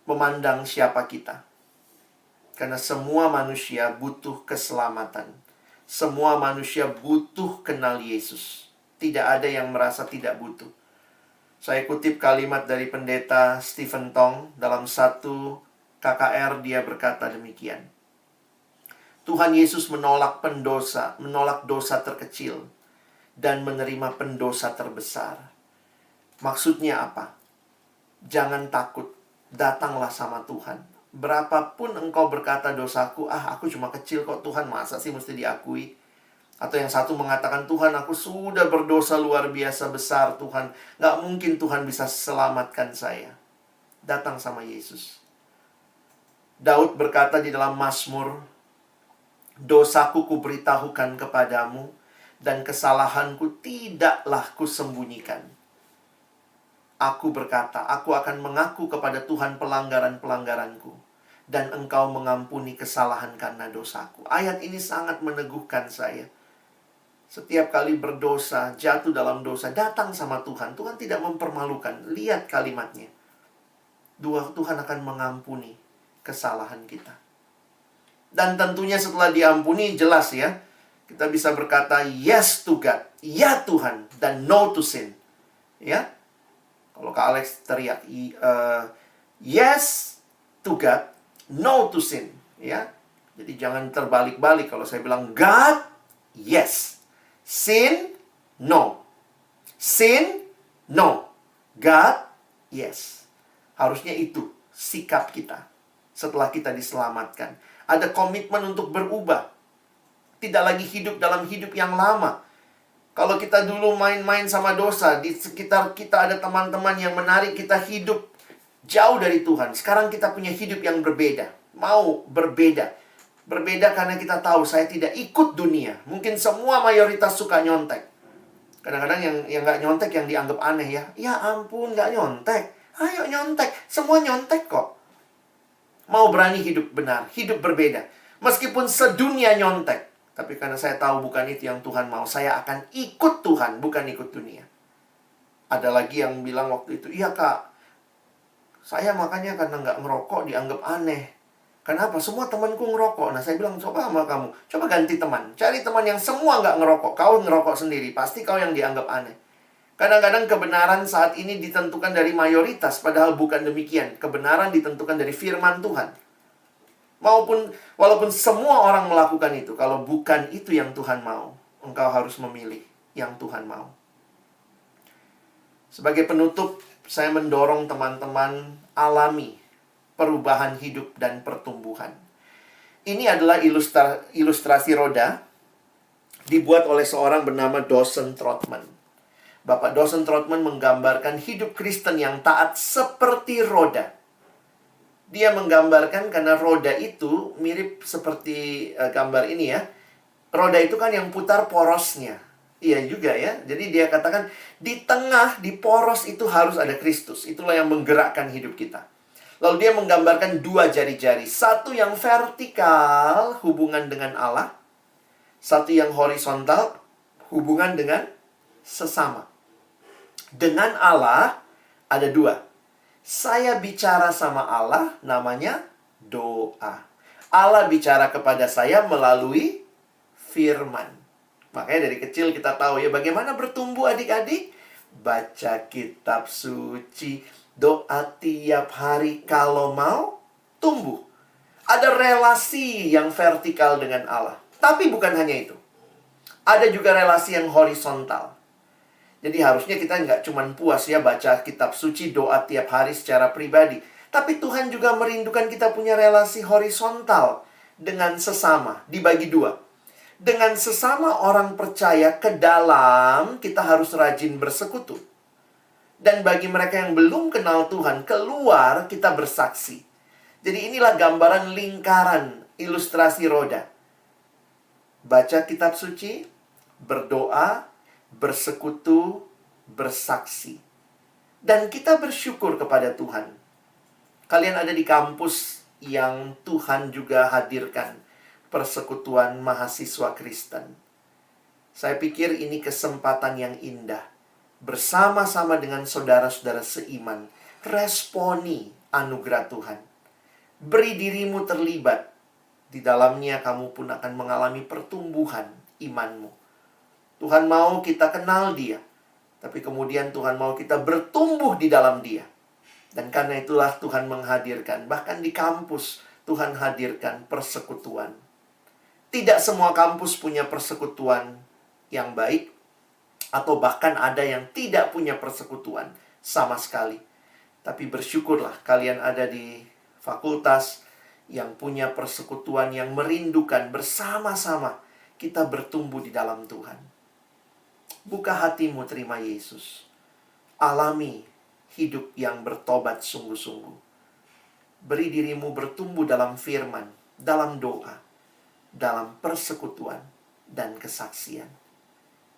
memandang siapa kita. Karena semua manusia butuh keselamatan. Semua manusia butuh kenal Yesus. Tidak ada yang merasa tidak butuh. Saya kutip kalimat dari pendeta Stephen Tong dalam satu KKR, dia berkata demikian. Tuhan Yesus menolak pendosa, menolak dosa terkecil, dan menerima pendosa terbesar. Maksudnya apa? Jangan takut, datanglah sama Tuhan. Berapapun engkau berkata dosaku, aku cuma kecil kok Tuhan, masa sih mesti diakui? Atau yang satu mengatakan, Tuhan aku sudah berdosa luar biasa besar Tuhan, gak mungkin Tuhan bisa selamatkan saya. Datang sama Yesus. Daud berkata di dalam Mazmur, dosaku kuberitahukan kepadamu, dan kesalahanku tidaklah kusembunyikan. Aku berkata, aku akan mengaku kepada Tuhan pelanggaran-pelanggaranku, dan engkau mengampuni kesalahan karena dosaku. Ayat ini sangat meneguhkan saya. Setiap kali berdosa, jatuh dalam dosa, datang sama Tuhan. Tuhan tidak mempermalukan. Lihat kalimatnya. Tuhan akan mengampuni kesalahan kita. Dan tentunya setelah diampuni, jelas ya, kita bisa berkata yes to God, ya Tuhan, dan no to sin. Ya, kalau Kak Alex teriak yes to God, no to sin, ya. Jadi jangan terbalik-balik. Kalau saya bilang God, yes. Sin, no. Sin, no. God, yes. Harusnya itu sikap kita setelah kita diselamatkan. Ada komitmen untuk berubah. Tidak lagi hidup dalam hidup yang lama. Kalau kita dulu main-main sama dosa, di sekitar kita ada teman-teman yang menarik kita hidup jauh dari Tuhan. Sekarang kita punya hidup yang berbeda. Mau berbeda. Berbeda karena kita tahu saya tidak ikut dunia. Mungkin semua mayoritas suka nyontek. Kadang-kadang yang nggak nyontek yang dianggap aneh ya. Ya ampun, nggak nyontek. Ayo nyontek. Semua nyontek kok. Mau berani hidup benar, hidup berbeda. Meskipun sedunia nyontek. Tapi karena saya tahu bukan itu yang Tuhan mau, saya akan ikut Tuhan, bukan ikut dunia. Ada lagi yang bilang waktu itu, iya Kak, saya makanya karena nggak ngerokok dianggap aneh. Kenapa? Semua temanku ngerokok. Nah saya bilang, coba sama kamu, coba ganti teman. Cari teman yang semua nggak ngerokok. Kau ngerokok sendiri, pasti kau yang dianggap aneh. Kadang-kadang kebenaran saat ini ditentukan dari mayoritas, padahal bukan demikian. Kebenaran ditentukan dari firman Tuhan. Walaupun semua orang melakukan itu, kalau bukan itu yang Tuhan mau, engkau harus memilih yang Tuhan mau. Sebagai penutup, saya mendorong teman-teman alami perubahan hidup dan pertumbuhan. Ini adalah ilustrasi roda dibuat oleh seorang bernama Dawson Trotman. Bapak Dawson Trotman menggambarkan hidup Kristen yang taat seperti roda. Dia menggambarkan karena roda itu mirip seperti gambar ini ya. Roda itu kan yang putar porosnya. Iya juga ya. Jadi dia katakan di tengah, di poros itu harus ada Kristus. Itulah yang menggerakkan hidup kita. Lalu dia menggambarkan dua jari-jari. Satu yang vertikal, hubungan dengan Allah. Satu yang horizontal, hubungan dengan sesama. Dengan Allah ada dua. Saya bicara sama Allah, namanya doa. Allah bicara kepada saya melalui firman. Makanya dari kecil kita tahu ya bagaimana bertumbuh adik-adik. Baca kitab suci, doa tiap hari kalau mau tumbuh. Ada relasi yang vertikal dengan Allah. Tapi bukan hanya itu. Ada juga relasi yang horizontal. Jadi harusnya kita nggak cuma puas ya baca kitab suci, doa tiap hari secara pribadi. Tapi Tuhan juga merindukan kita punya relasi horizontal dengan sesama, dibagi dua. Dengan sesama orang percaya ke dalam, kita harus rajin bersekutu. Dan bagi mereka yang belum kenal Tuhan, keluar kita bersaksi. Jadi inilah gambaran lingkaran ilustrasi roda. Baca kitab suci, berdoa, bersekutu, bersaksi. Dan kita bersyukur kepada Tuhan. Kalian ada di kampus yang Tuhan juga hadirkan persekutuan mahasiswa Kristen. Saya pikir ini kesempatan yang indah. Bersama-sama dengan saudara-saudara seiman, responi anugerah Tuhan. Beri dirimu terlibat. Di dalamnya kamu pun akan mengalami pertumbuhan imanmu. Tuhan mau kita kenal Dia. Tapi kemudian Tuhan mau kita bertumbuh di dalam Dia. Dan karena itulah Tuhan menghadirkan, bahkan di kampus, Tuhan hadirkan persekutuan. Tidak semua kampus punya persekutuan yang baik, atau bahkan ada yang tidak punya persekutuan sama sekali. Tapi bersyukurlah kalian ada di fakultas yang punya persekutuan yang merindukan bersama-sama kita bertumbuh di dalam Tuhan. Buka hatimu terima Yesus. Alami hidup yang bertobat sungguh-sungguh. Beri dirimu bertumbuh dalam firman, dalam doa, dalam persekutuan, dan kesaksian.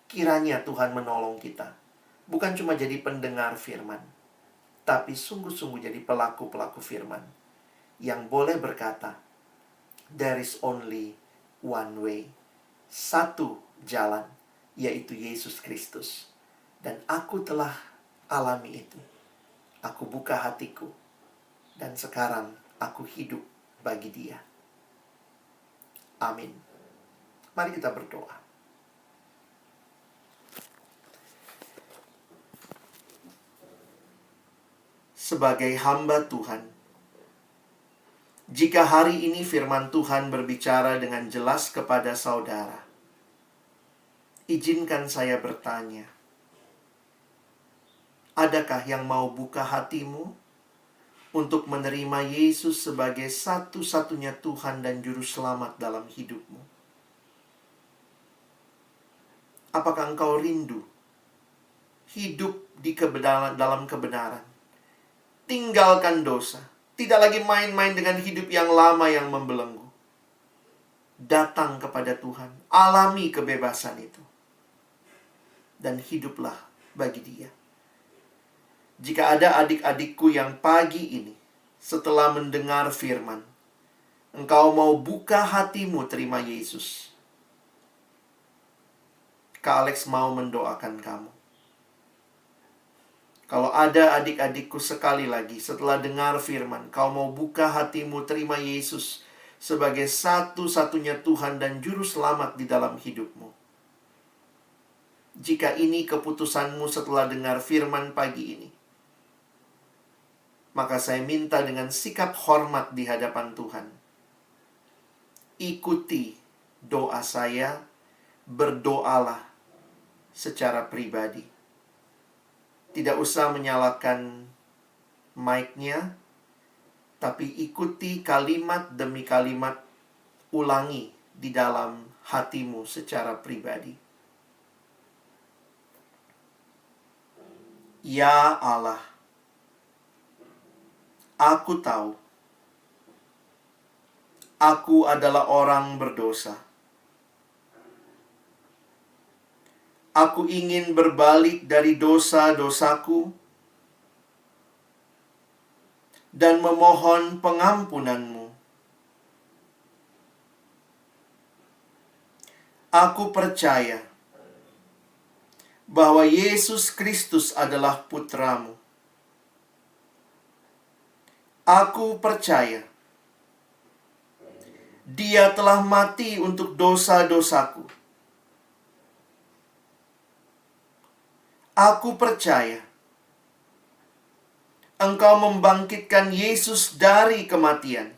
Kiranya Tuhan menolong kita. Bukan cuma jadi pendengar firman, tapi sungguh-sungguh jadi pelaku-pelaku firman. Yang boleh berkata, there is only one way. Satu jalan, yaitu Yesus Kristus. Dan aku telah alami itu. Aku buka hatiku. Dan sekarang aku hidup bagi Dia. Amin. Mari kita berdoa. Sebagai hamba Tuhan, jika hari ini firman Tuhan berbicara dengan jelas kepada saudara, izinkan saya bertanya, adakah yang mau buka hatimu untuk menerima Yesus sebagai satu-satunya Tuhan dan Juru Selamat dalam hidupmu? Apakah engkau rindu hidup di dalam kebenaran? Tinggalkan dosa. Tidak lagi main-main dengan hidup yang lama yang membelenggu. Datang kepada Tuhan. Alami kebebasan itu. Dan hiduplah bagi Dia. Jika ada adik-adikku yang pagi ini, setelah mendengar firman, engkau mau buka hatimu terima Yesus, Kak Alex mau mendoakan kamu. Kalau ada adik-adikku sekali lagi setelah dengar firman, kau mau buka hatimu terima Yesus sebagai satu-satunya Tuhan dan Juru Selamat di dalam hidupmu. Jika ini keputusanmu setelah dengar firman pagi ini, maka saya minta dengan sikap hormat di hadapan Tuhan, ikuti doa saya, berdoalah secara pribadi. Tidak usah menyalakan mic-nya, tapi ikuti kalimat demi kalimat, ulangi di dalam hatimu secara pribadi. Ya Allah, aku tahu aku adalah orang berdosa. Aku ingin berbalik dari dosa-dosaku dan memohon pengampunan-Mu. Aku percaya bahwa Yesus Kristus adalah Putra-Mu. Aku percaya Dia telah mati untuk dosa-dosaku. Aku percaya Engkau membangkitkan Yesus dari kematian.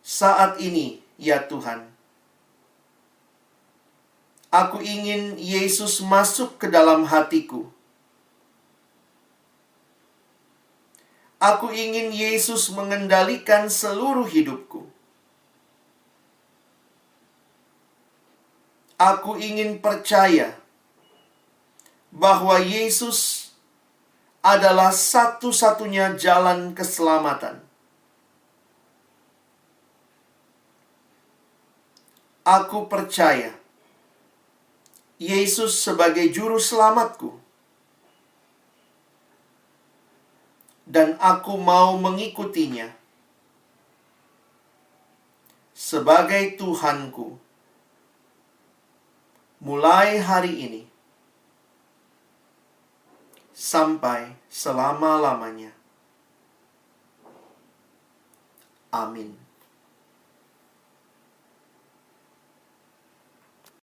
Saat ini, ya Tuhan, aku ingin Yesus masuk ke dalam hatiku. Aku ingin Yesus mengendalikan seluruh hidupku. Aku ingin percaya bahwa Yesus adalah satu-satunya jalan keselamatan. Aku percaya Yesus sebagai juru selamatku, dan aku mau mengikutinya sebagai Tuhanku mulai hari ini sampai selama-lamanya. Amin.